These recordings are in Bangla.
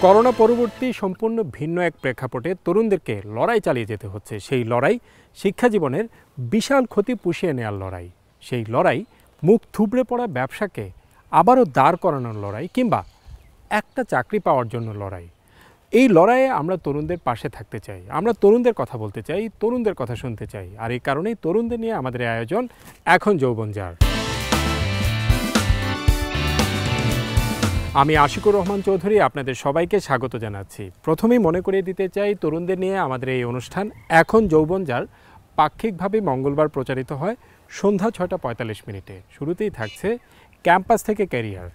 করোনা পরবর্তী সম্পূর্ণ ভিন্ন এক প্রেক্ষাপটে তরুণদেরকে লড়াই চালিয়ে যেতে হচ্ছে। সেই লড়াই শিক্ষা জীবনের বিশাল ক্ষতি পুষিয়ে নেওয়ার লড়াই। সেই লড়াই মুখ থুবড়ে পড়া ব্যবসাকে আবারও দাঁড় করানোর লড়াই, কিংবা একটা চাকরি পাওয়ার জন্য লড়াই। এই লড়াইয়ে আমরা তরুণদের পাশে থাকতে চাই, আমরা তরুণদের কথা বলতে চাই, তরুণদের কথা শুনতে চাই। আর এই কারণেই তরুণদের নিয়ে আমাদের আয়োজন এখন যৌবন যার। আমি আশিকুর রহমান চৌধুরী আপনাদের সবাইকে স্বাগত জানাচ্ছি। প্রথমেই মনে করিয়ে দিতে চাই, তরুণদের নিয়ে আমাদের এই অনুষ্ঠান এখন যৌবন যার পাক্ষিকভাবে মঙ্গলবার প্রচারিত হয় সন্ধ্যা ৬টা ৪৫ মিনিটে। শুরুতেই থাকছে ক্যাম্পাস থেকে ক্যারিয়ার।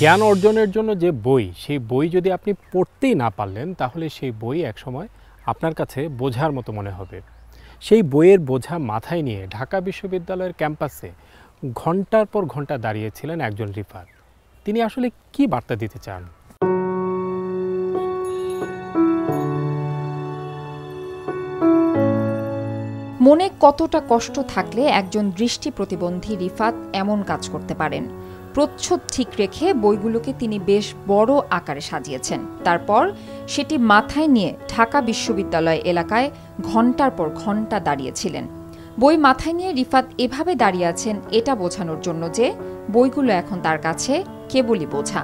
জ্ঞান অর্জনের জন্য যে বই, সেই বই যদি আপনি পড়তেই না পারলেন, তাহলে সেই বই একসময় আপনার কাছে বোঝার মতো মনে হবে। সেই বইয়ের বোঝা মাথায় নিয়ে ঢাকা বিশ্ববিদ্যালয়ের ক্যাম্পাসে ঘন্টার পর ঘন্টা দাঁড়িয়েছিলেন একজন রিফাত। তিনি আসলে কি বার্তা দিতে চান? মনে কতটা কষ্ট থাকলে একজন দৃষ্টি প্রতিবন্ধী রিফাত এমন কাজ করতে পারেন? প্রচ্ছদ ঠিক রেখে বইগুলোকে তিনি বেশ বড় আকারে সাজিয়েছেন। তারপর সেটি মাথায় নিয়ে ঢাকা বিশ্ববিদ্যালয় এলাকায় ঘন্টার পর ঘন্টা দাঁড়িয়েছিলেন। বই মাথায় নিয়ে রিফাত এভাবে দাঁড়িয়ে আছেন এটা বোঝানোর জন্য যে বইগুলো এখন তার কাছে কেবলই বোঝা।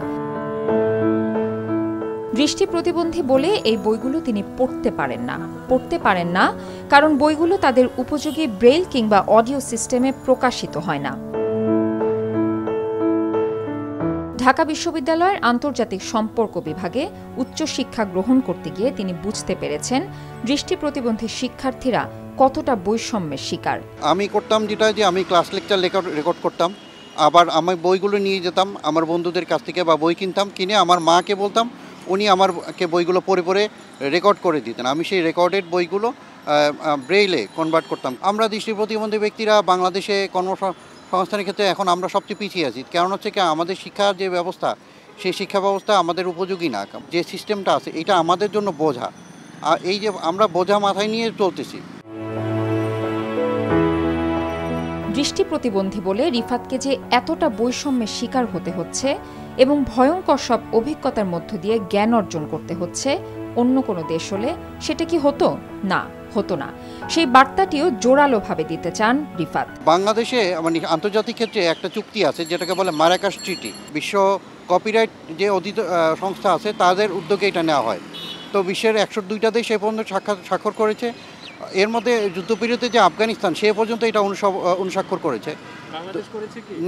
দৃষ্টি প্রতিবন্ধী বলে এই বইগুলো তিনি পড়তে পারেন না কারণ বইগুলো তাদের উপযোগী ব্রেইল কিংবা অডিও সিস্টেমে প্রকাশিত হয় না। ঢাকা বিশ্ববিদ্যালয়ের আন্তর্জাতিক সম্পর্ক বিভাগে উচ্চশিক্ষা গ্রহণ করতে গিয়ে তিনি বুঝতে পেরেছেন দৃষ্টি প্রতিবন্ধী শিক্ষার্থীরা কতটা বৈষম্যের শিকার। আমি করতাম যেটা, যে আমি ক্লাস লেকচার রেকর্ড করতাম, আবার আমি বইগুলো নিয়ে যেতাম আমার বন্ধুদের কাছ থেকে, বা বই কিনতাম, কিনে আমার মাকে বলতাম, উনি আমাকে বইগুলো পড়ে পড়ে রেকর্ড করে দিতেন। আমি সেই রেকর্ডেড বইগুলো ব্রেইলে কনভার্ট করতাম। আমরা দৃষ্টি প্রতিবন্ধী ব্যক্তিরা বাংলাদেশে কর্মসংস্থানের ক্ষেত্রে এখন আমরা সবচেয়ে পিছিয়ে আছি। কারণ হচ্ছে কি, আমাদের শিক্ষার যে ব্যবস্থা, সেই শিক্ষা ব্যবস্থা আমাদের উপযোগী না। যে সিস্টেমটা আছে এটা আমাদের জন্য বোঝা, আর এই যে আমরা বোঝা মাথায় নিয়ে চলতেছি। দৃষ্টি প্রতিবন্ধী বলে রিফাতকে যে এতটা বৈষম্যের শিকার হতে হচ্ছে এবং ভয়ঙ্কর সব অভিজ্ঞতার মধ্য দিয়ে জ্ঞান অর্জন করতে হচ্ছে, অন্য কোনো দেশ হলে সেটা কি হতো? না, হতো না। সেই বার্তাটিও জোরালোভাবে দিতে চান রিফাত। বাংলাদেশে মানে আন্তর্জাতিক ক্ষেত্রে একটা চুক্তি আছে যেটাকে বলে মারাকাশ ট্রিটি। বিশ্ব কপিরাইট যে সংস্থা আছে তাদের উদ্যোগে এটা নেওয়া হয়। তো বিশ্বের 102টা দেশ এ পর্যন্ত স্বাক্ষর করেছে। এর মধ্যে যুদ্ধবিরতিতে যে আফগানিস্তান, সে পর্যন্ত এটা অনুস্বাক্ষর করেছে।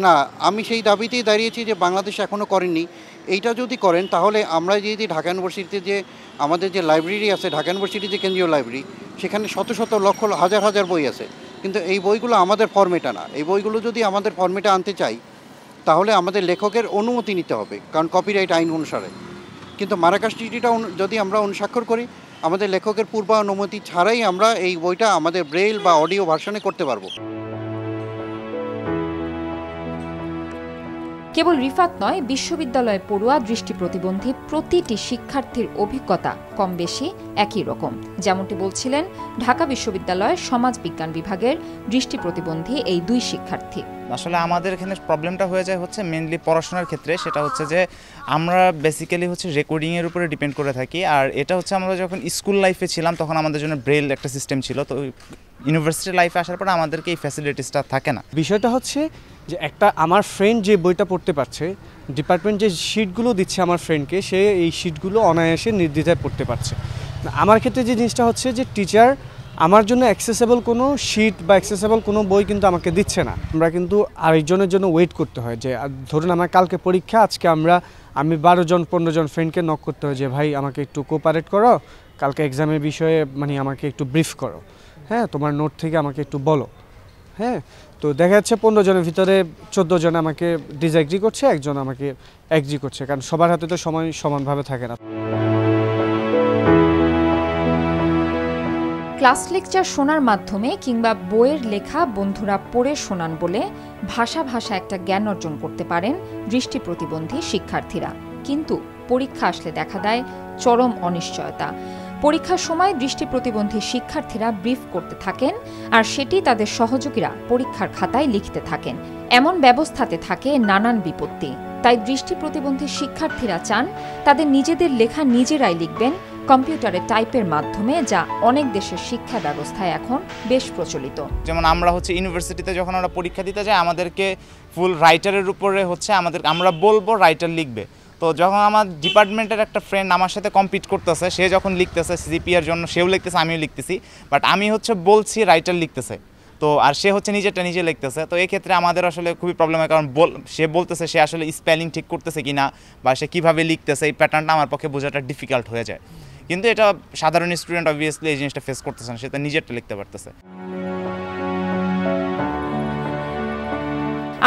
না, আমি সেই দাবিতেই দাঁড়িয়েছি যে বাংলাদেশ এখনও করেননি। এইটা যদি করেন তাহলে আমরা যদি ঢাকা ইউনিভার্সিটিতে যে আমাদের যে লাইব্রেরি আছে, ঢাকা ইউনিভার্সিটি যে কেন্দ্রীয় লাইব্রেরি, সেখানে শত শত লক্ষ হাজার হাজার বই আছে, কিন্তু এই বইগুলো আমাদের ফরম্যাটে না। এই বইগুলো যদি আমাদের ফরম্যাটে আনতে চাই তাহলে আমাদের লেখকের অনুমতি নিতে হবে, কারণ কপিরাইট আইন অনুসারে। কিন্তু মারাকাশ ট্রিটিটা যদি আমরা অনুস্বাক্ষর করি, আমাদের লেখকের পূর্ব অনুমতি ছাড়াই আমরা এই বইটা আমাদের ব্রেইল বা অডিও ভার্সনে করতে পারবো। কেবল রিফাত নয়, বিশ্ববিদ্যালয়ে পড়ুয়া দৃষ্টি প্রতিবন্ধী প্রতিটি শিক্ষার্থীর অভিজ্ঞতা কম বেশি একই রকম। যেমনটি বলছিলেন ঢাকা বিশ্ববিদ্যালয়ের সমাজ বিজ্ঞান বিভাগের দৃষ্টি প্রতিবন্ধী এই দুই শিক্ষার্থী। আসলে আমাদের এখানে প্রবলেমটা হয়ে যায় হচ্ছে মেইনলি পড়াশোনার ক্ষেত্রে। সেটা হচ্ছে যে আমরা বেসিক্যালি হচ্ছে রেকর্ডিংয়ের উপরে ডিপেন্ড করে থাকি। আর এটা হচ্ছে আমরা যখন স্কুল লাইফে ছিলাম তখন আমাদের জন্য ব্রেইল একটা সিস্টেম ছিল। তো ইউনিভার্সিটি লাইফে আসার পর আমাদেরকে এই ফ্যাসিলিটিসটা থাকে না। বিষয়টা হচ্ছে যে একটা আমার ফ্রেন্ড যে বইটা পড়তে পারছে, ডিপার্টমেন্ট যে শিটগুলো দিচ্ছে আমার ফ্রেন্ডকে, সে এই শিটগুলো অনায়াসে নির্দ্বিধায় পড়তে পারছে। আমার ক্ষেত্রে যে জিনিসটা হচ্ছে যে টিচার আমার জন্য অ্যাক্সেসেবল কোনো শিট বা অ্যাক্সেসেবল কোনো বই কিন্তু আমাকে দিচ্ছে না। আমরা কিন্তু আরেকজনের জন্য ওয়েট করতে হয়। যে ধরুন আমার কালকে পরীক্ষা, আজকে আমি 12-15 জন ফ্রেন্ডকে নক করতে হয় যে ভাই আমাকে একটু কোঅপারেট করো, কালকে এক্সামের বিষয়ে মানে আমাকে একটু ব্রিফ করো, হ্যাঁ তোমার নোট থেকে আমাকে একটু বলো। হ্যাঁ, তো দেখা যাচ্ছে 15 জনের ভিতরে 14 জন আমাকে ডিসএগ্রি করছে, একজন আমাকে এগ্রি করছে, কারণ সবার হাতে তো সময় সমানভাবে থাকে না। ক্লাস লেকচার শোনার মাধ্যমে কিংবা বইয়ের লেখা বন্ধুরা পড়ে শোনান বলে ভাষা একটা জ্ঞান অর্জন করতে পারেন দৃষ্টি প্রতিবন্ধী শিক্ষার্থীরা। কিন্তু পরীক্ষা আসলে দেখা দেয় চরম অনিশ্চয়তা। পরীক্ষার সময় দৃষ্টি প্রতিবন্ধী শিক্ষার্থীরা ব্রিফ করতে থাকেন আর সেটি তাদের সহযোগীরা পরীক্ষার খাতায় লিখতে থাকেন। এমন ব্যবস্থাতে থাকে নানান বিপত্তি। তাই দৃষ্টি প্রতিবন্ধী শিক্ষার্থীরা চান তাদের নিজেদের লেখা নিজেরাই লিখবেন কম্পিউটারে টাইপের মাধ্যমে, যা অনেক দেশের শিক্ষা ব্যবস্থায় এখন বেশ প্রচলিত। যেমন আমরা ইউনিভার্সিটিতে যখন আমরা পরীক্ষা দিতে যাই, আমাদেরকে ফুল রাইটারের উপরে আমরা বলবো রাইটার লিখবে। তো যখন আমার ডিপার্টমেন্টের একটা ফ্রেন্ড আমার সাথে কম্পিট করতেছে, সে যখন লিখতেছে সিজিপিএর জন্য, সেও লিখতেছে আমিও লিখতেছি, বাট আমি বলছি রাইটার লিখতেছে, তো আর সে নিজেরটা নিজে লিখতেছে। তো এই ক্ষেত্রে আমাদের আসলে খুবই প্রবলেম হয়, কারণ সে বলতেছে সে আসলে স্পেলিং ঠিক করতেছে কিনা বা সে কীভাবে লিখতেছে, এই প্যাটার্নটা আমার পক্ষে বোঝাটা ডিফিকাল্ট হয়ে যায়। কিন্তু এটা সাধারণ স্টুডেন্ট অবভিয়াসলি এই জিনিসটা ফেস করতেছে না, সে তার নিজেরটা লিখতে পারতেছে।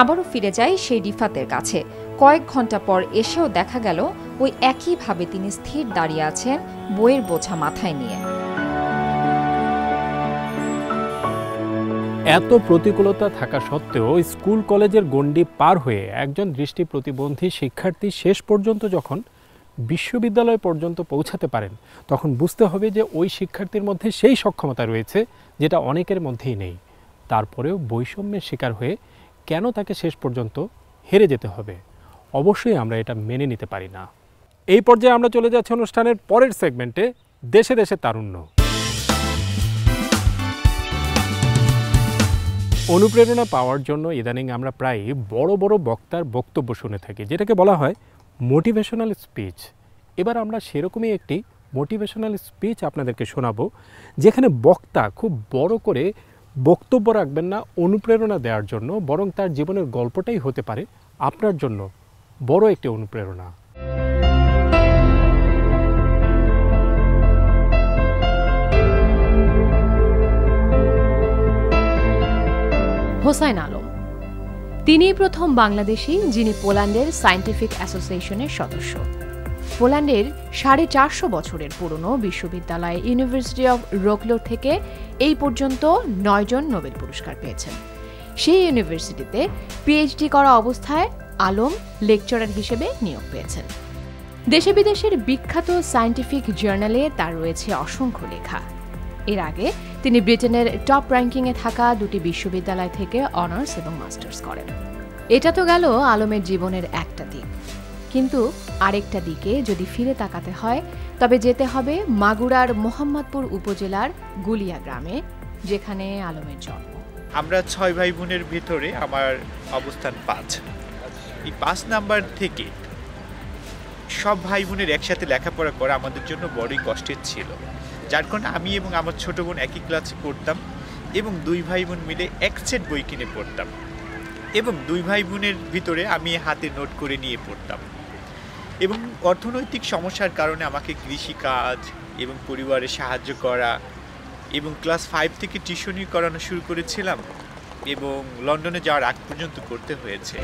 আবারও ফিরে যাই সেই রিফাতের কাছে। কয়েক ঘন্টা পর এসেও দেখা গেল ওই একইভাবে তিনি স্থির দাঁড়িয়ে আছেন, বইয়ের বোঝা মাথায় নিয়ে। এত প্রতিকূলতা থাকা সত্ত্বেও স্কুল কলেজের গণ্ডি পার হয়ে একজন দৃষ্টি প্রতিবন্ধী শিক্ষার্থী শেষ পর্যন্ত যখন বিশ্ববিদ্যালয় পর্যন্ত পৌঁছাতে পারেন, তখন বুঝতে হবে যে ওই শিক্ষার্থীর মধ্যে সেই সক্ষমতা রয়েছে যেটা অনেকের মধ্যেই নেই। তারপরেও বৈষম্যের শিকার হয়ে কেন তাকে শেষ পর্যন্ত হেরে যেতে হবে? অবশ্যই আমরা এটা মেনে নিতে পারি না। এই পর্যায়ে আমরা চলে যাচ্ছি অনুষ্ঠানের পরের সেগমেন্টে, দেশে দেশে তারুণ্য। অনুপ্রেরণা পাওয়ার জন্য ইদানিং আমরা প্রায় বড় বড় বক্তার বক্তব্য শুনে থাকি, যেটাকে বলা হয় মোটিভেশনাল স্পিচ। এবার আমরা সেরকমই একটি মোটিভেশনাল স্পিচ আপনাদেরকে শোনাবো, যেখানে বক্তা খুব বড় করে বক্তব্য রাখবেন না অনুপ্রেরণা দেওয়ার জন্য, বরং তার জীবনের গল্পটাই হতে পারে আপনার জন্য বড় একটি অনুপ্রেরণা। হোসাইন আলম, তিনি প্রথম বাংলাদেশি যিনি পোল্যান্ডের সায়েন্টিফিক অ্যাসোসিয়েশনের সদস্য। পোল্যান্ডের 450 বছরের পুরনো বিশ্ববিদ্যালয় ইউনিভার্সিটি অব রোকলো থেকে এই পর্যন্ত 9 জন নোবেল পুরস্কার পেয়েছেন। সেই ইউনিভার্সিটিতে পিএইচডি করা অবস্থায় আলম লেকচারার হিসেবে নিয়োগ পেয়েছেন। দেশে বিদেশের বিখ্যাত সায়েন্টিফিক জার্নালে তার রয়েছে অসংখ্য লেখা। এর আগে তিনি ব্রিটেনের টপ র্যাঙ্কিংয়ে থাকা 2টি বিশ্ববিদ্যালয় থেকে অনার্স এবং মাস্টার্স করেন। এটা তো গেল আলমের জীবনের একটা দিক, কিন্তু আরেকটা দিকে যদি ফিরে তাকাতে হয় তবে যেতে হবে মাগুরার মোহাম্মদপুর উপজেলার গুলিয়া গ্রামে, যেখানে আলমের জন্ম। আমরা 6 ভাই বোনের ভিতরে আমার অবস্থান 5। এই 5 নাম্বার থেকে সব ভাই বোনের একসাথে লেখাপড়া করা আমাদের জন্য বড়ই কষ্টের ছিল, যার কারণে আমি এবং আমার ছোট বোন একই ক্লাসে পড়তাম এবং 2 ভাই বোন মিলে এক সেট বই কিনে পড়তাম এবং 2 ভাই বোনের ভিতরে আমি হাতে নোট করে নিয়ে পড়তাম। এবং অর্থনৈতিক সমস্যার কারণে আমাকে কৃষিকাজ এবং পরিবারের সাহায্য করা এবং ক্লাস 5 থেকে টিউশনি করানো শুরু করেছিলাম এবং লন্ডনে যাওয়ার আগ পর্যন্ত করতে হয়েছে।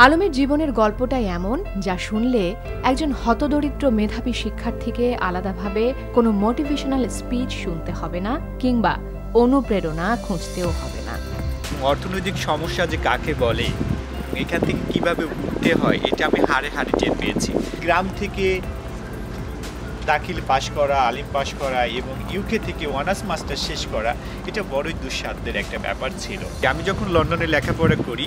আলমের জীবনের গল্পটাই এমন, যা শুনলে একজন হতদরিদ্র মেধাবী শিক্ষার্থীকে আলাদাভাবে কোনো মোটিভেশনাল স্পিচ শুনতে হবে না কিংবা অনুপ্রেরণা খুঁজতেও হবে না। অর্থনৈতিক সমস্যা যে কাকে বলে, এখান থেকে কিভাবে উঠতে হয়, এটা আমি হাড়ে হাড়ে টের পেয়েছি। গ্রাম থেকে দাখিল পাশ করা, আলিম পাশ করা এবং ইউকে থেকে অনার্স মাস্টার শেষ করা, এটা বড়ই দুঃসাধ্যের একটা ব্যাপার ছিল। আমি যখন লন্ডনে লেখাপড়া করি,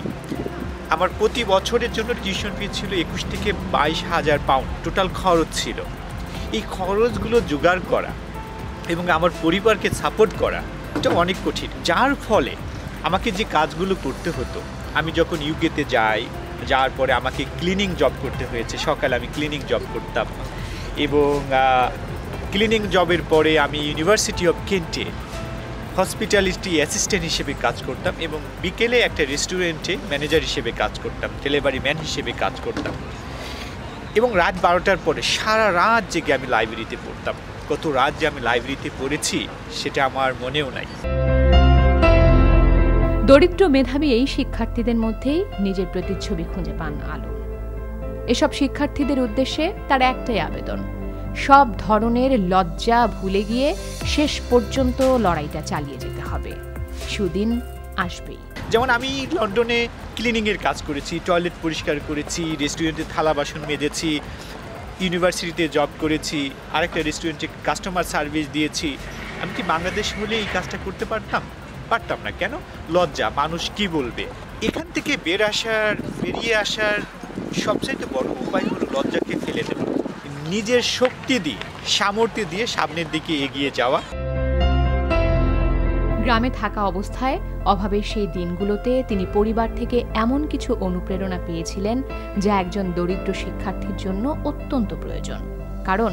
আমার প্রতি বছরের জন্য টিউশন ফি ছিল 21 থেকে 22,000 পাউন্ড টোটাল খরচ ছিল। এই খরচগুলো জোগাড় করা এবং আমার পরিবারকে সাপোর্ট করা, এটা অনেক কঠিন, যার ফলে আমাকে যে কাজগুলো করতে হতো, আমি যখন ইউকেতে যাওয়ার পরে আমাকে ক্লিনিং জব করতে হয়েছে। সকালে আমি ক্লিনিং জব করতাম এবং ক্লিনিং জবের পরে আমি ইউনিভার্সিটি অফ কেন্টে হসপিটালিটি অ্যাসিস্ট্যান্ট হিসেবে কাজ করতাম এবং বিকেলে একটা রেস্টুরেন্টে ম্যানেজার হিসেবে কাজ করতাম, ডেলিভারি ম্যান হিসেবে কাজ করতাম এবং রাত 12টার পরে সারা রাত জেগে আমি লাইব্রেরিতে পড়তাম। কত রাত যে আমি লাইব্রেরিতে পড়েছি সেটা আমার মনেও নাই। দরিদ্র মেধাবী এই শিক্ষার্থীদের মধ্যেই নিজের প্রতিচ্ছবি খুঁজে পান আলম। এসব শিক্ষার্থীদের উদ্দেশ্যে তার একটাই আবেদন, সব ধরনের লজ্জা ভুলে গিয়ে শেষ পর্যন্ত লড়াইটা চালিয়ে যেতে হবে। সুদিন আসবেই। যেমন আমি লন্ডনে ক্লিনিংয়ের কাজ করেছি, টয়লেট পরিষ্কার করেছি, রেস্টুরেন্টে থালা বাসন মেজেছি, ইউনিভার্সিটিতে জব করেছি, আরেকটা রেস্টুরেন্টে কাস্টমার সার্ভিস দিয়েছি। আমি কি বাংলাদেশ হলে এই কাজটা করতে পারতাম? পারতাম না। কেন? লজ্জা, মানুষ কি বলবে। এখান থেকে বেরিয়ে আসার সবচেয়ে বড় উপায় হলো লজ্জাকে ফেলে দেওয়া, নিজের শক্তি দিয়ে, সামর্থ্য দিয়ে সামনের দিকে এগিয়ে যাওয়া। গ্রামে থাকা অবস্থায় অভাবের সেই দিনগুলোতে তিনি পরিবার থেকে এমন কিছু অনুপ্রেরণা পেয়েছিলেন যা একজন দরিদ্র শিক্ষার্থীর জন্য অত্যন্ত প্রয়োজন। কারণ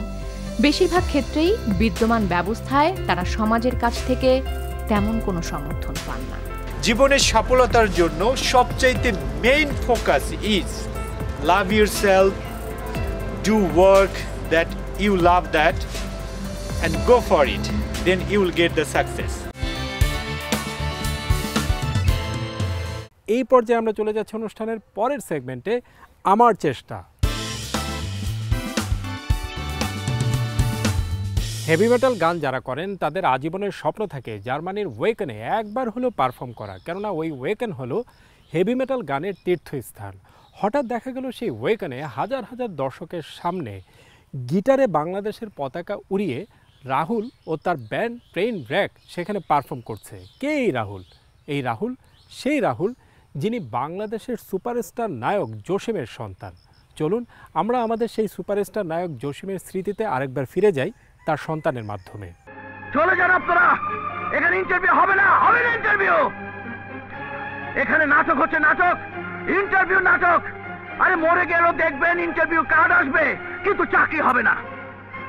বেশিরভাগ ক্ষেত্রেই বিদ্যমান ব্যবস্থায় তারা সমাজের কাছ থেকে তেমন কোনো সমর্থন পান না। জীবনের সফলতার জন্য সবচাইতে main focus is love yourself, do work that you love that and go for it, then you will get the success. এই পর্যায়ে আমরা চলে যাচ্ছি অনুষ্ঠানের পরের সেগমেন্টে, আমার চেষ্টা। হেভি মেটাল গান যারা করেন তাদের আজীবনের স্বপ্ন থাকে জার্মানির ওয়েকেনে একবার হলেও পারফর্ম করা, কেননা ওই ওয়েকেন হলো হেভি মেটাল গানের তীর্থস্থান। হঠাৎ দেখা গেল সেই ওয়েকেনে হাজার হাজার দর্শকের সামনে গিটারে বাংলাদেশের পতাকা উড়িয়ে রাহুল ও তার ব্যান্ড ট্রেন র্যাক সেখানে পারফর্ম করছে। কে এই রাহুল? এই রাহুল সেই রাহুল যিনি বাংলাদেশের সুপারস্টার নায়ক জসিমের সন্তান। চলুন আমরা আমাদের সেই সুপারস্টার নায়ক জসিমের স্মৃতিতে আরেকবার ফিরে যাই তার সন্তানের মাধ্যমে। চলে যান আপনারা, এখানে ইন্টারভিউ হবে না, হবে না ইন্টারভিউ। এখানে নাটক হচ্ছে, নাটক, ইন্টারভিউ নাটক। আরে মরে গেলেও দেখবেন ইন্টারভিউ কার্ড আসবে, কিন্তু চাকরি হবে না,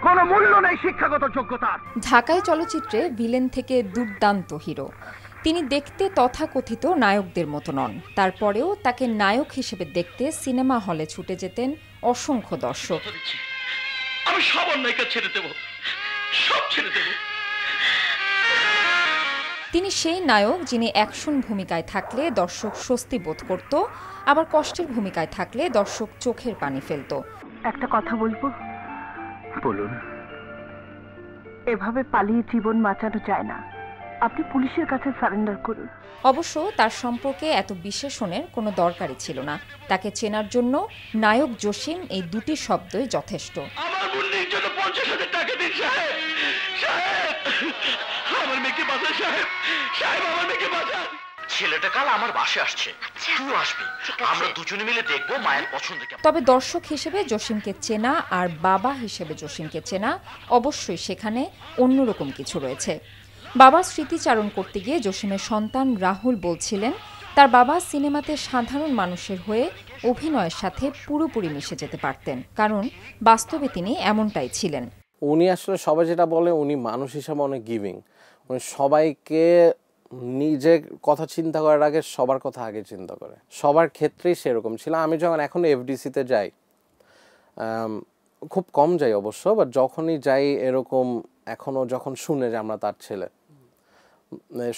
কোনো মূল্য নেই শিক্ষাগত যোগ্যতার। ঢাকায় চলচ্চিত্রে ভিলেন থেকে দুর্দান্ত হিরো। তিনি দেখতে তথাকথিত নায়কদের মতো নন, তারপরেও তাকে নায়ক হিসেবে দেখতে সিনেমা হলে ছুটে যেতেন অসংখ্য দর্শক। আমি সব অন্যায়কে ছেড়ে দেব, সব ছেড়ে দেব। তিনি সেই নায়ক যিনি অ্যাকশন ভূমিকায় থাকলে দর্শক স্বস্তি বোধ করত, আবার কষ্টের ভূমিকায় থাকলে দর্শক চোখের পানি ফেলত। একটা কথা বলবো? বলুন। এভাবে পালিয়ে জীবন বাঁচানো যায় না, আপনি পুলিশের কাছে সারেন্ডার করুন। অবশ্য তার সম্পর্কে এত বিশেষণের কোনো দরকারই ছিল না। তাকে চেনার জন্য নায়ক জসিম এই দুটি শব্দই যথেষ্ট। আমার মুন্নির জন্য 50,000 টাকা দিন সাহেব, সাহেব আমার মেয়েকে বাঁচান, সাহেব, সাহেব আমার মেয়েকে বাঁচান। ছেলেটা কাল আমার বাসে আসছে, তুই আসবি, আমরা দুজনে মিলে দেখবো মায়ের পছন্দ কেমন। তবে দর্শক হিসেবে জসিমকে চেনা আর বাবা হিসেবে জসিমকে চেনা অবশ্যই সেখানে অন্যরকম কিছু রয়েছে। বাবার স্মৃতিচারণ করতে গিয়ে জসিমের সন্তান রাহুল বলছিলেন তার বাবা সিনেমাতে সাধারণ মানুষের হয়ে অভিনয়ের সাথে পুরোপুরি মিশে যেতে পারতেন, কারণ বাস্তবে তিনি এমনটাই ছিলেন। উনি আসলে সবাই যেটা বলে, উনি মানুষ হিসাবে অনেক গিভিং। উনি সবাইকে নিজের কথা চিন্তা করার আগে সবার কথা আগে চিন্তা করে, সবার ক্ষেত্রেই সেরকম ছিল। আমি যখন এখন এফডিসিতে যাই, খুব কম যাই অবশ্য, বাট যখনই যাই এরকম এখনও যখন শুনে যে আমরা তার ছেলে,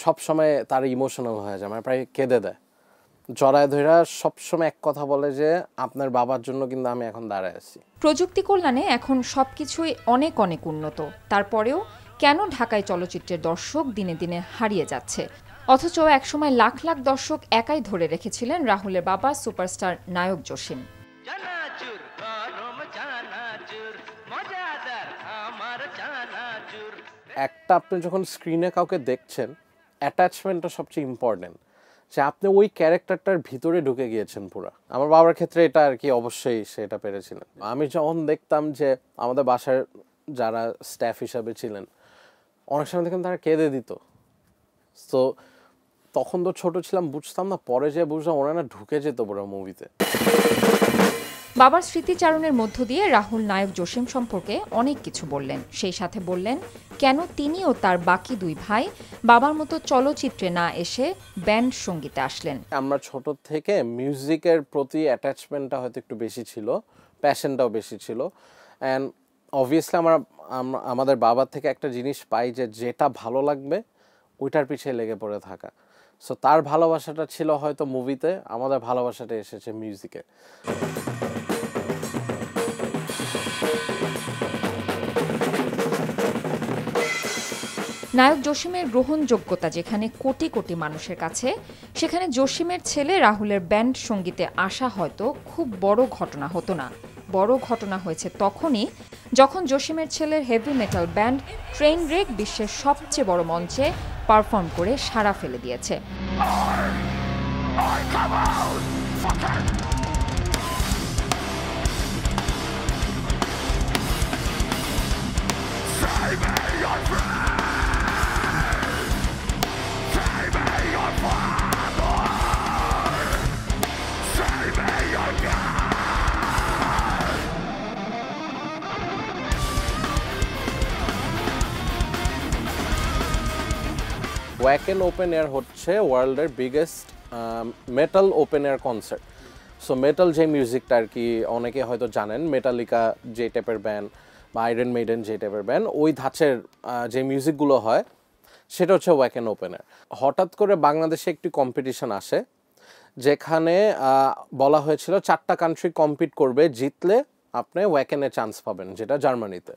সব সময় তার ইমোশনাল হয়ে যায়, মানে প্রায় কেঁদে দেয়, জড়ায় ধরা সবসময় এক কথা বলে যে আপনার বাবার জন্য কিন্তু আমি এখন দাঁড়ায় আছি। প্রযুক্তি কল্যাণে এখন সবকিছুই অনেক অনেক উন্নত, তারপরেও কেন ঢাকায় চলচ্চিত্রের দর্শক দিনে দিনে হারিয়ে যাচ্ছে? অথচ একসময় লাখ লাখ দর্শক একাই ধরে রেখেছিলেন রাহুলের বাবা সুপারস্টার নায়ক জসিম। একটা আপনি যখন স্ক্রিনে কাউকে দেখছেন, অ্যাটাচমেন্টটা সবচেয়ে ইম্পর্টেন্ট, যে আপনি ওই ক্যারেক্টারটার ভিতরে ঢুকে গিয়েছেন পুরো। আমার বাবার ক্ষেত্রে এটা আর কি অবশ্যই সেটা পেরেছিলেন। আমি যখন দেখতাম যে আমাদের বাসার যারা স্টাফ হিসাবে ছিলেন, অনেক সময় দেখতাম তারা কেঁদে দিত। তো তখন তো ছোট ছিলাম, বুঝতাম না, পরে যে বুঝলাম ওরা না ঢুকে যেত পুরো মুভিতে। বাবার স্মৃতিচারণের মধ্য দিয়ে রাহুল নায়ক জসিম সম্পর্কে অনেক কিছু বললেন, সেই সাথে বললেন কেন তিনি ও তার বাকি দুই ভাই বাবার মতো চলচ্চিত্রে না এসে ব্যান্ড সঙ্গীতে আসলেন। আমরা ছোট থেকে মিউজিকের প্রতি অ্যাটাচমেন্টটা হয়তো একটু বেশি ছিল, প্যাশনটাও বেশি ছিল। অ্যান্ড অবভিয়াসলি আমাদের বাবার থেকে একটা জিনিস পাই যে যেটা ভালো লাগবে ওইটার পিছিয়ে লেগে পড়ে থাকা। সো তার ভালোবাসাটা ছিল হয়তো মুভিতে, আমাদের ভালোবাসাটা এসেছে মিউজিকে। নায়ক জসিমের গ্রহণযোগ্যতা যেখানে কোটি কোটি মানুষের কাছে, সেখানে জসিমের ছেলে রাহুলের ব্যান্ড সঙ্গীতে আসা হয়তো খুব বড় ঘটনা হতো না। বড় ঘটনা হয়েছে তখনই যখন জসিমের ছেলের হেভি মেটাল ব্যান্ড ট্রেইনব্রেক বিশ্বের সবচেয়ে বড় মঞ্চে পারফর্ম করে সাড়া ফেলে দিয়েছে। ওয়াকেন ওপেন এয়ার হচ্ছে ওয়ার্ল্ডের biggest metal open air concert. So metal যে মিউজিকটা আর কি অনেকে হয়তো জানেন, মেটালিকা যে টাইপের ব্যান্ড বা আয়রন মেইডেন যে টাইপের ব্যান্ড, ওই ধাঁচের যে মিউজিকগুলো হয় সেটা হচ্ছে ওয়াকেন ওপেন এয়ার। হঠাৎ করে বাংলাদেশে একটি কম্পিটিশন আসে যেখানে বলা হয়েছিল 4টা কান্ট্রি কম্পিট করবে, জিতলে আপনি ওয়াকেনে চান্স পাবেন, যেটা জার্মানিতে।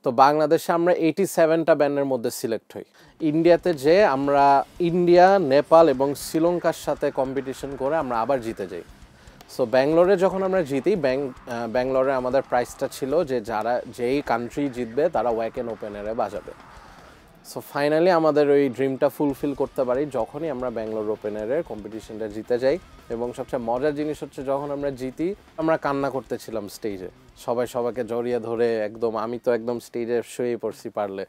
তো বাংলাদেশে আমরা 87টা ব্যান্ডের মধ্যে সিলেক্ট হই। ইন্ডিয়াতে যে আমরা ইন্ডিয়া, নেপাল এবং শ্রীলঙ্কার সাথে কম্পিটিশন করে আমরা আবার জিতে যাই। সো ব্যাঙ্গালোরে যখন আমরা জিতি, ব্যাঙ্গালোরে আমাদের প্রাইসটা ছিল যে যেই কান্ট্রি জিতবে তারা ওয়াকেন ওপেন এয়ারে বাজাবে। সো ফাইনালি আমাদের ওই ড্রিমটা ফুলফিল করতে পারি যখনই আমরা ব্যাঙ্গালোর ওপেন এয়ারের কম্পিটিশনটা জিতে যাই। এবং সবচেয়ে মজার জিনিস হচ্ছে যখন আমরা জিতি আমরা কান্না করতেছিলাম স্টেজে, সবাই সবাইকে জড়িয়ে ধরে একদম, আমি তো একদম স্টেজে শুয়ে পড়ছি পারলে।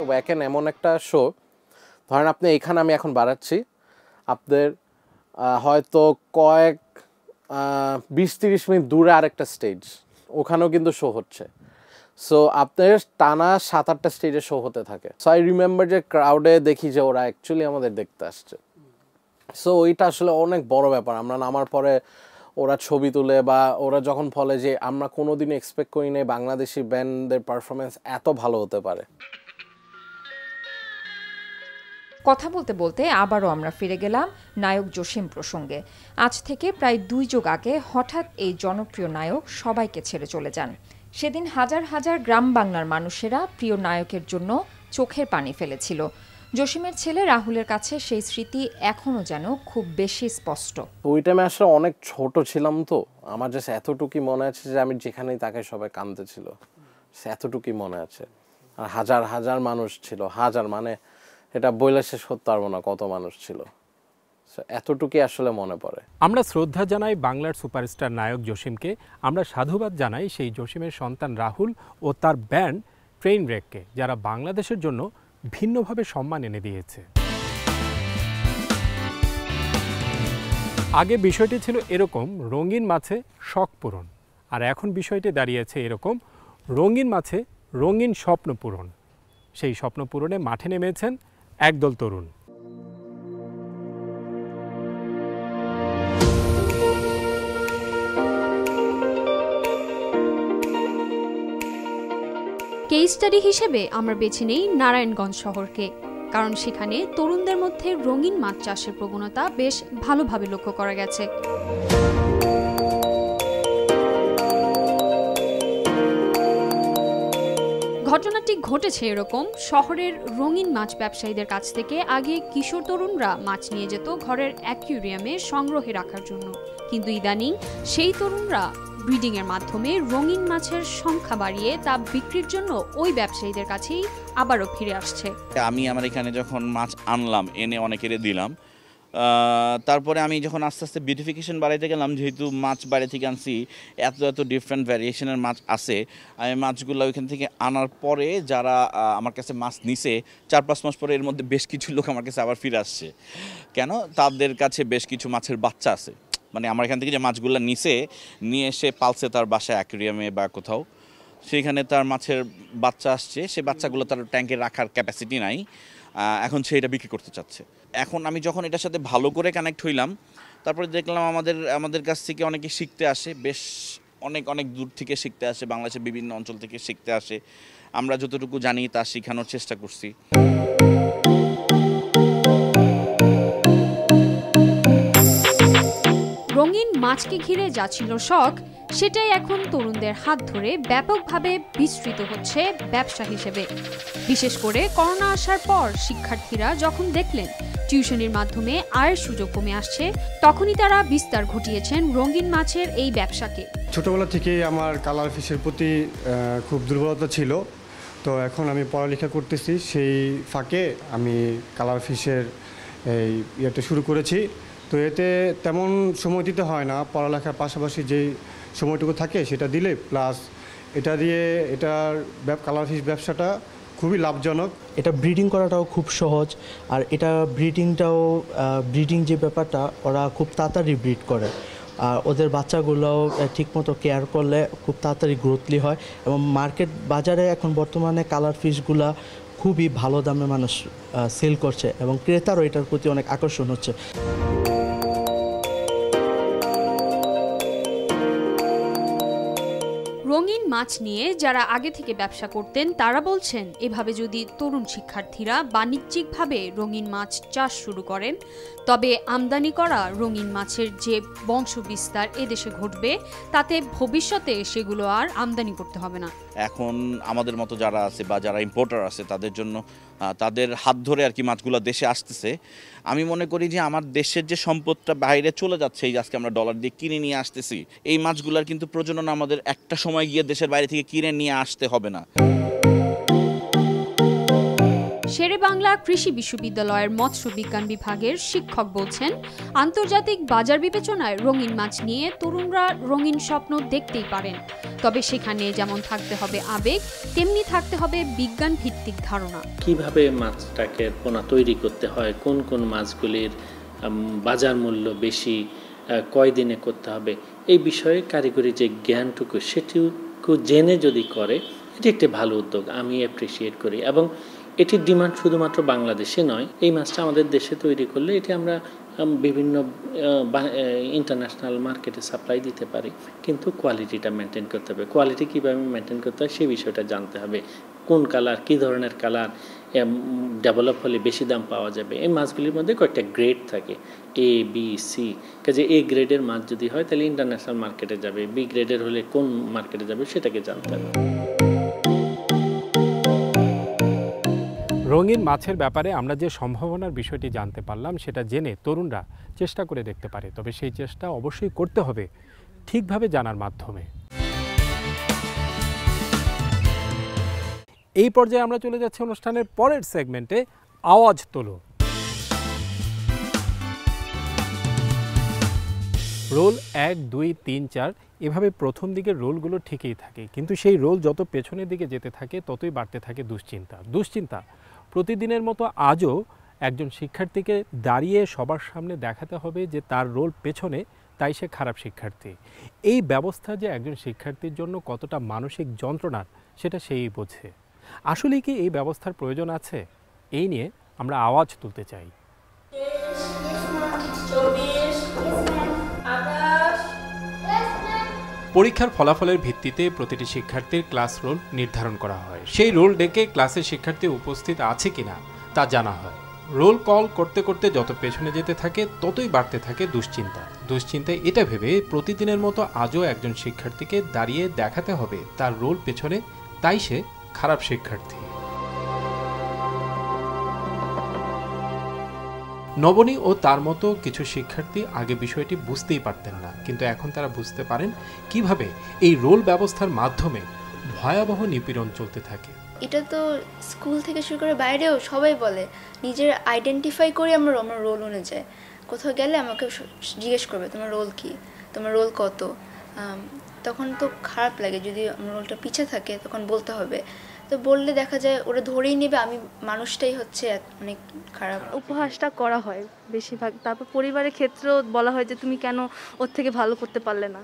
ওয়াকেন এমন একটা শো, ধরেন আপনি এইখানে আমি এখন বাড়াচ্ছি, আপনাদের হয়তো কয়েক 20-30 মিনিট দূরে আরেকটা স্টেজ, ওখানেও কিন্তু শো হচ্ছে। সো আপনার টানা 7-8টা স্টেজে শো হতে থাকে। সো আই রিমেম্বার যে ক্রাউডে দেখি যে ওরা অ্যাকচুয়ালি আমাদের দেখতে আসছে। সো ওইটা আসলে অনেক বড় ব্যাপার। আমরা নামার পরে ওরা ছবি তুলে বা ওরা যখন বলে যে আমরা কোনোদিনও এক্সপেক্ট করি নাই বাংলাদেশি ব্যান্ডদের পারফরমেন্স এত ভালো হতে পারে। কথা বলতে বলতে আবারও আমরা ফিরে গেলাম নায়ক জসিম প্রসঙ্গে। আজ থেকে প্রায় 2 যুগ আগে হঠাৎ এই জনপ্রিয় নায়ক সবাইকে ছেড়ে চলে যান। সেদিন হাজার হাজার গ্রাম বাংলার মানুষেরা প্রিয় নায়কের জন্য চোখের পানি ফেলেছিল। জসিমের ছেলে রাহুলের কাছে সেই স্মৃতি এখনও যেন খুব বেশি স্পষ্ট। ওই টাইমে আসলে অনেক ছোট ছিলাম, তো আমার জাস্ট এতটুকুই মনে আছে যে আমি যেখানেই তাকে সবাই কাঁদতেছিল, এতটুকুই মনে আছে। আর হাজার হাজার মানুষ ছিল, হাজার, মানে এটা বইলে শেষ করতে পারবো না কত মানুষ ছিল। এতটুকুই আসলে মনে পড়ে। আমরা শ্রদ্ধা জানাই বাংলার সুপারস্টার নায়ক জসিমকে। আমরা সাধুবাদ জানাই সেই জসিমের সন্তান রাহুল ও তার ব্যান্ড ট্রেইনব্রেককে, যারা বাংলাদেশের জন্য ভিন্নভাবে সম্মান এনে দিয়েছে। আগে বিষয়টি ছিল এরকম, রঙিন মাছে শখ পূরণ, আর এখন বিষয়টি দাঁড়িয়েছে এরকম, রঙিন মাছে রঙিন স্বপ্ন পূরণ। সেই স্বপ্ন পূরণে মাঠে নেমেছেন একদল তরুণ। কেস স্টাডি হিসেবে আমরা বেছে নেই নারায়ণগঞ্জ শহরকে, কারণ সেখানে তরুণদের মধ্যে রঙিন মাছ চাষের প্রবণতা বেশ ভালোভাবে লক্ষ্য করা গেছে। ঘটনাটি ঘটেছে এরকম, শহরের রঙিন মাছ ব্যবসায়ীদের কাছ থেকে আগে কিশোর তরুণরা মাছ নিয়ে যেত ঘরের অ্যাকুয়ারিয়ামে সংগ্রহে রাখার জন্য, কিন্তু ইদানিং সেই তরুণরা ব্রিডিংয়ের মাধ্যমে রঙিন মাছের সংখ্যা বাড়িয়ে তা বিক্রির জন্য ওই ব্যবসায়ীদের কাছেই আবারও ফিরে আসছে। আমি আমার এখানে যখন মাছ আনলাম, এনে অনেকের দিলাম, তারপরে আমি যখন আস্তে আস্তে বিউটিফিকেশন বাড়াইতে গেলাম, যেহেতু মাছ বাইরে থেকে আনছি, এত ডিফারেন্ট ভ্যারিয়েশনের মাছ আছে, আমি মাছগুলো ওইখান থেকে আনার পরে যারা আমার কাছে মাছ নিছে 4-5 মাস পরে এর মধ্যে বেশ কিছু লোক আমার কাছে আবার ফিরে আসছে। কেন? তাদের কাছে বেশ কিছু মাছের বাচ্চা আছে, মানে আমার এখান থেকে যে মাছগুলো নিয়ে এসে পালছে তার বাসায় অ্যাকুয়ারিয়ামে বা কোথাও, সেইখানে তার মাছের বাচ্চা আসছে, সে বাচ্চাগুলো তার ট্যাঙ্কে রাখার ক্যাপাসিটি নাই, এখন সে এটা বিক্রি করতে চাচ্ছে। এখন আমি যখন এটার সাথে ভালো করে কানেক্ট হইলাম, তারপরে দেখলাম আমাদের কাছ থেকে অনেকে শিখতে আসে, বেশ অনেক দূর থেকে শিখতে আসে, বাংলাদেশের বিভিন্ন অঞ্চল থেকে শিখতে আসে। আমরা যতটুকু জানি তা শেখানোর চেষ্টা করছি। রঙিন মাছকে ঘিরে যা ছিল শখ, সেটাই এখন তরুণদের হাত ধরে ব্যাপকভাবে বিস্তৃত হচ্ছে ব্যবসা হিসেবে। বিশেষ করে করোনা আসার পর শিক্ষার্থীরা যখন দেখলেন টিউশনির মাধ্যমে আয়ের সুযোগ কমে আসছে, তখনই তারা বিস্তার ঘটিয়েছেন রঙিন মাছের এই ব্যবসাকে। ছোটবেলা থেকে আমার কালার ফিশের প্রতি খুব দুর্বলতা ছিল, তো এখন আমি পড়ালেখা করতেছি, সেই ফাঁকে আমি কালার ফিশের এই ইয়েটা শুরু করেছি। তো এতে তেমন সময় দিতে হয় না, পড়ালেখার পাশাপাশি যেই সময়টুকু থাকে সেটা দিলে, প্লাস এটা দিয়ে এটার কালার ফিশ ব্যবসাটা খুবই লাভজনক। এটা ব্রিডিং করাটাও খুব সহজ, আর এটা ব্রিডিং যে ব্যাপারটা, ওরা খুব তাড়াতাড়ি ব্রিড করে, আর ওদের বাচ্চাগুলোও ঠিকমতো কেয়ার করলে খুব তাড়াতাড়ি গ্রোথলি হয়। এবং মার্কেট বাজারে এখন বর্তমানে কালার ফিশগুলা খুবই ভালো দামে মানুষ সেল করছে এবং ক্রেতারও এটার প্রতি অনেক আকর্ষণ হচ্ছে। রঙিন মাছ নিয়ে যারা আগে থেকে ব্যবসা করতেন তারা বলছেন, এভাবে যদি তরুণ শিক্ষার্থীরা বাণিজ্যিকভাবে রঙিন মাছ চাষ শুরু করেন, তবে আমদানি করা রঙিন মাছের যে বংশবিস্তার এদেশে ঘটবে, তাতে ভবিষ্যতে সেগুলো আর আমদানি করতে হবে না। এখন আমাদের মতো যারা আছে বা যারা ইম্পোর্টার আছে তাদের জন্য তাদের হাত ধরে আর কি মাছগুলো দেশে আসতেছে। আমি মনে করি যে আমার দেশের যে সম্পদটা বাইরে চলে যাচ্ছে, এই আজকে আমরা ডলার দিয়ে কিনে নিয়ে আসতেছি, এই মাছগুলোর কিন্তু প্রজনন আমাদের একটা সময় গিয়ে দেশের বাইরে থেকে কিনে নিয়ে আসতে হবে না। শেরেবাংলা কৃষি বিশ্ববিদ্যালয়ের মৎস্য বিজ্ঞান বিভাগের শিক্ষক বলছেন, আন্তর্জাতিক বাজার বিবেচনায় রঙিন মাছ নিয়ে তরুণরা রঙিন স্বপ্ন দেখতেই পারেন, তবে সেখানে যেমন থাকতে হবে আবেগ, তেমনি থাকতে হবে বিজ্ঞান ভিত্তিক ধারণা। কিভাবে মাছটাকে পোনা তৈরি করতে হয়, কোন কোন মাছগুলির বাজার মূল্য বেশি, কয়দিনে করতে হবে, এই বিষয়ে কারিগরি যে জ্ঞানটুকু সেটুকু জেনে যদি করে, এটি একটি ভালো উদ্যোগ, আমি অ্যাপ্রিসিয়েট করি। এবং এটির ডিমান্ড শুধুমাত্র বাংলাদেশে নয়, এই মাছটা আমাদের দেশে তৈরি করলে এটি আমরা বিভিন্ন ইন্টারন্যাশনাল মার্কেটে সাপ্লাই দিতে পারি, কিন্তু কোয়ালিটিটা মেনটেন করতে হবে। কোয়ালিটি কীভাবে মেনটেন করতে হয় সেই বিষয়টা জানতে হবে। কোন কালার, কী ধরনের কালার ডেভেলপ হলে বেশি দাম পাওয়া যাবে। এই মাছগুলির মধ্যে কয়েকটা গ্রেড থাকে, A, B, C। কাজে A গ্রেডের মাছ যদি হয় তাহলে ইন্টারন্যাশনাল মার্কেটে যাবে, B গ্রেডের হলে কোন মার্কেটে যাবে সেটাকে জানতে হবে। রঙিন মাছের ব্যাপারে আমরা যে সম্ভাবনার বিষয়টি জানতে পারলাম, সেটা জেনে তরুণরা চেষ্টা করে দেখতে পারে, তবে সেই চেষ্টা অবশ্যই করতে হবে ঠিকভাবে জানার মাধ্যমে। এই পর্যায়ে আমরা চলে যাচ্ছি অনুষ্ঠানের পরের সেগমেন্টে, আওয়াজ তোলো। রোল 1, 2, 3, 4 এভাবে প্রথম দিকের রোলগুলো ঠিকই থাকে, কিন্তু সেই রোল যত পেছনের দিকে যেতে থাকে ততই বাড়তে থাকে দুশ্চিন্তা। প্রতিদিনের মতো আজও একজন শিক্ষার্থীকে দাঁড়িয়ে সবার সামনে দেখাতে হবে যে তার রোল পেছনে, তাই সে খারাপ শিক্ষার্থী। এই ব্যবস্থা যে একজন শিক্ষার্থীর জন্য কতটা মানসিক যন্ত্রণার, সেটা সেই বোঝে। আসলেই কি এই ব্যবস্থার প্রয়োজন আছে? এই নিয়ে আমরা আওয়াজ তুলতে চাই। পরীক্ষার ফলাফলের ভিত্তিতে প্রতিটি শিক্ষার্থীর ক্লাস রোল নির্ধারণ করা হয়। সেই রোল ডেকে ক্লাসের শিক্ষার্থী উপস্থিত আছে কিনা তা জানা হয়। রোল কল করতে করতে যত পেছনে যেতে থাকে ততই বাড়তে থাকে দুশ্চিন্তায় এটা ভেবে প্রতিদিনের মতো আজও একজন শিক্ষার্থীকে দাঁড়িয়ে দেখাতে হবে তার রোল পেছনে, তাই সে খারাপ শিক্ষার্থী। নবনী ও তার মতো কিছু শিক্ষার্থী আগে বিষয়টি বুঝতেই পারতেন না, কিন্তু এখন তারা বুঝতে পারেন কিভাবে এই রোল ব্যবস্থার মাধ্যমে ভয়াবহ নিপীড়ন চলতে থাকে। এটা তো স্কুল থেকে শুরু করে বাইরেও সবাই বলে, নিজের আইডেন্টিফাই করি আমরা আমার রোল অনুযায়ী। কোথাও গেলে আমাকে জিজ্ঞেস করবে তোমার রোল কি, তোমার রোল কত। তখন তো খারাপ লাগে, যদি আমার রোলটা পিছে থাকে তখন বলতে হবে। তো বললে দেখা যায় ওরা ধরেই নেবে আমি মানুষটাই হচ্ছে অনেক খারাপ। উপহাসটা করা হয় বেশিরভাগ। তারপর পরিবারের ক্ষেত্রেও বলা হয় যে তুমি কেন ওর থেকে ভালো করতে পারলে না।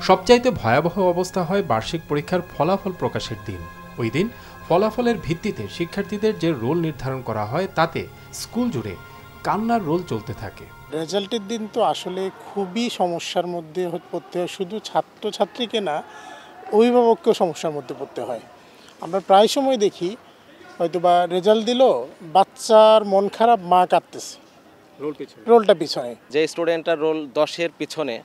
সবচাইতে ভয়াবহ অবস্থা হয় বার্ষিক পরীক্ষার ফলাফল প্রকাশের দিন। ওই দিন ফলাফলের ভিত্তিতে শিক্ষার্থীদের যে রোল নির্ধারণ করা হয়, তাতে স্কুল জুড়ে কান্নার রোল চলতে থাকে। রেজাল্টের দিন তো আসলে খুবই সমস্যার মধ্যে পড়তে হয়, শুধু ছাত্রছাত্রীকে না, অভিভাবককেও সমস্যার মধ্যে পড়তে হয়। আমরা প্রায় সময় দেখি হয়তো বা রেজাল্ট দিল, বাচ্চার মন খারাপ, মা কাঁদতেছে, রোলটা পিছনে। যে স্টুডেন্টটার রোল 10-এর পিছনে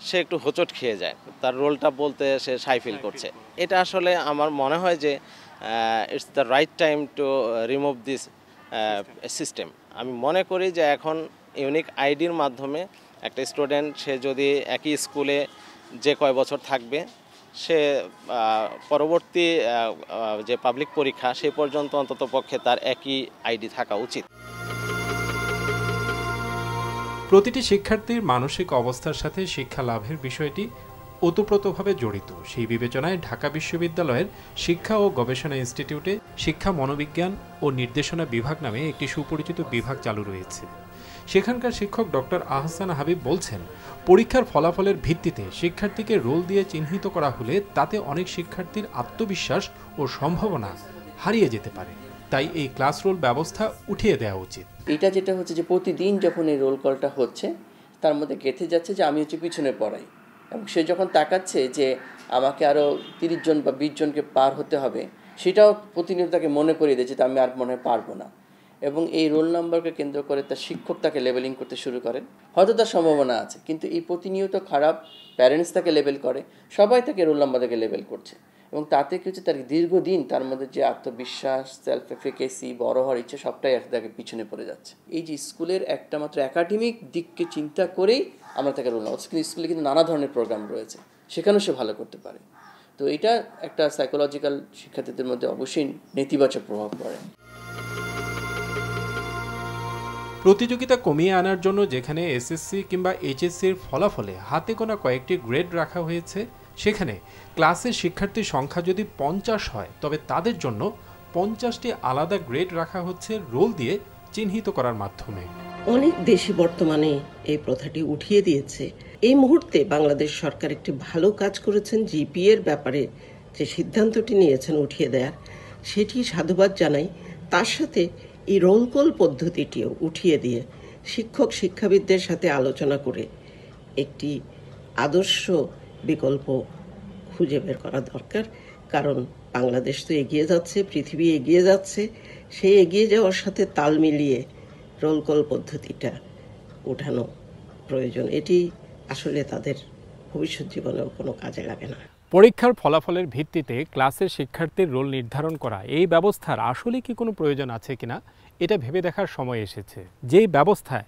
সে একটু হোঁচট খেয়ে যায়, তার রোলটা বলতে সে সাই ফিল করছে। এটা আসলে আমার মনে হয় যে it's the right time to remove this system. আমি মনে করি যে এখন ইউনিক আইডির মাধ্যমে একটা স্টুডেন্ট সে যদি একই স্কুলে যে কয় বছর থাকবে, সে পরবর্তী যে পাবলিক পরীক্ষা সে পর্যন্ত অন্তত পক্ষে তার একই আইডি থাকা উচিত। প্রতিটি শিক্ষার্থীর মানসিক অবস্থার সাথে শিক্ষা লাভের বিষয়টি ওতপ্রোতভাবে জড়িত। সেই বিবেচনায় ঢাকা বিশ্ববিদ্যালয়ের শিক্ষা ও গবেষণা ইনস্টিটিউটে শিক্ষা মনোবিজ্ঞান ও নির্দেশনা বিভাগ নামে একটি সুপরিচিত বিভাগ চালু রয়েছে। সেখানকার শিক্ষক ডক্টর আহসান হাবিব বলছেন, পরীক্ষার ফলাফলের ভিত্তিতে শিক্ষার্থীকে রোল দিয়ে চিহ্নিত করা হলে তাতে অনেক শিক্ষার্থীর আত্মবিশ্বাস ও সম্ভাবনা হারিয়ে যেতে পারে। তাই এই ক্লাস রোল ব্যবস্থা উঠিয়ে দেওয়া উচিত। এটা যেটা হচ্ছে যে প্রতিদিন যখন এই রোল কলটা হচ্ছে তার মধ্যে গেঁথে যাচ্ছে যে আমি হচ্ছে পিছনে পড়াই, এবং সে যখন তাকাচ্ছে যে আমাকে আরও 30 জন বা 20 জনকে পার হতে হবে, সেটাও প্রতিনিয়ত তাকে মনে করিয়ে দিচ্ছে যে আমি আর মনে হয় পারবো না। এবং এই রোল নাম্বারকে কেন্দ্র করে তার শিক্ষক তাকে লেবেলিং করতে শুরু করেন। হয়তো তার সম্ভাবনা আছে, কিন্তু এই প্রতিনিয়ত খারাপ প্যারেন্টস তাকে লেবেল করে, সবাই তাকে রোল নাম্বার থেকে লেবেল করছে, এবং তাতে কি হচ্ছে তার দীর্ঘদিন তার মধ্যে যে আত্মবিশ্বাস, সেলফ এফিকেসি, বড় হওয়ার ইচ্ছে সবটাই তাকে পিছনে পড়ে যাচ্ছে। এই যে স্কুলের একটা মাত্র একাডেমিক দিককে চিন্তা করেই আমরা তাকে রোল নাম্বার, স্কুলে কিন্তু নানা ধরনের প্রোগ্রাম রয়েছে, সেখানেও সে ভালো করতে পারে। তো এটা একটা সাইকোলজিক্যাল শিক্ষার্থীদের মধ্যে অবশ্যই নেতিবাচক প্রভাব পড়ে। প্রতিযোগিতা কমিয়ে আনার জন্য যেখানে এসএসসি কিংবা এইচএসসির ফলাফলে হাতে গোনা কয়েকটি গ্রেড রাখা হয়েছে, সেখানে ক্লাসের শিক্ষার্থীর সংখ্যা যদি 50 হয়, তবে তাদের জন্য 50টি আলাদা গ্রেড রাখা হচ্ছে রোল দিয়ে চিহ্নিত করার মাধ্যমে। অনেক দেশে বর্তমানে এই প্রথাটি উঠিয়ে দিয়েছে। এই মুহূর্তে বাংলাদেশ সরকার একটি ভালো কাজ করেছেন, জিপিএর ব্যাপারে যে সিদ্ধান্তটি নিয়েছেন উঠিয়ে দেওয়ার, সেটি সাধুবাদ জানাই। তার সাথে এই রোল কল পদ্ধতিটিও উঠিয়ে দিয়ে শিক্ষক শিক্ষাবিদদের সাথে আলোচনা করে একটি আদর্শ বিকল্প খুঁজে বের করা দরকার। কারণ বাংলাদেশ তো এগিয়ে যাচ্ছে, পৃথিবী এগিয়ে যাচ্ছে, সেই এগিয়ে যাওয়ার সাথে তাল মিলিয়ে রোল কল পদ্ধতিটা ওঠানো প্রয়োজন। এটি আসলে তাদের ভবিষ্যৎ জীবনেও কোনো কাজে লাগে না। পরীক্ষার ফলাফলের ভিত্তিতে ক্লাসের শিক্ষার্থীর রোল নির্ধারণ করা, এই ব্যবস্থার আসলে কি কোনো প্রয়োজন আছে কিনা এটা ভেবে দেখার সময় এসেছে। যেই ব্যবস্থায়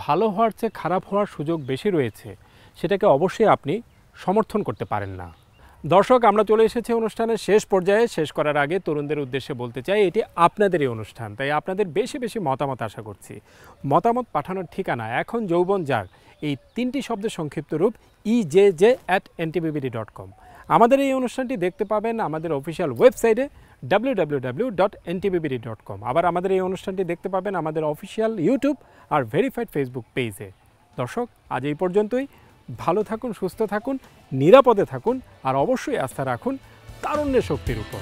ভালো হওয়ার চেয়ে খারাপ হওয়ার সুযোগ বেশি রয়েছে, সেটাকে অবশ্যই আপনি সমর্থন করতে পারেন না। দর্শক, আমরা চলে এসেছি অনুষ্ঠানের শেষ পর্যায়ে। শেষ করার আগে তরুণদের উদ্দেশ্যে বলতে চাই, এটি আপনাদেরই অনুষ্ঠান, তাই আপনাদের বেশি বেশি মতামত আশা করছি। মতামত পাঠানোর ঠিকানা এখন যৌবন যার, এই 3টি শব্দের সংক্ষিপ্ত রূপ ejj@ntbbd.com। আমাদের এই অনুষ্ঠানটি দেখতে পাবেন আমাদের অফিসিয়াল ওয়েবসাইটে www.ntbbd.com। আবার আমাদের এই অনুষ্ঠানটি দেখতে পাবেন আমাদের অফিসিয়াল ইউটিউব আর ভেরিফাইড ফেসবুক পেজে। দর্শক, আজ এই পর্যন্তই। ভালো থাকুন, সুস্থ থাকুন, নিরাপদে থাকুন, আর অবশ্যই আস্থা রাখুন তারুণ্যের শক্তির উপর।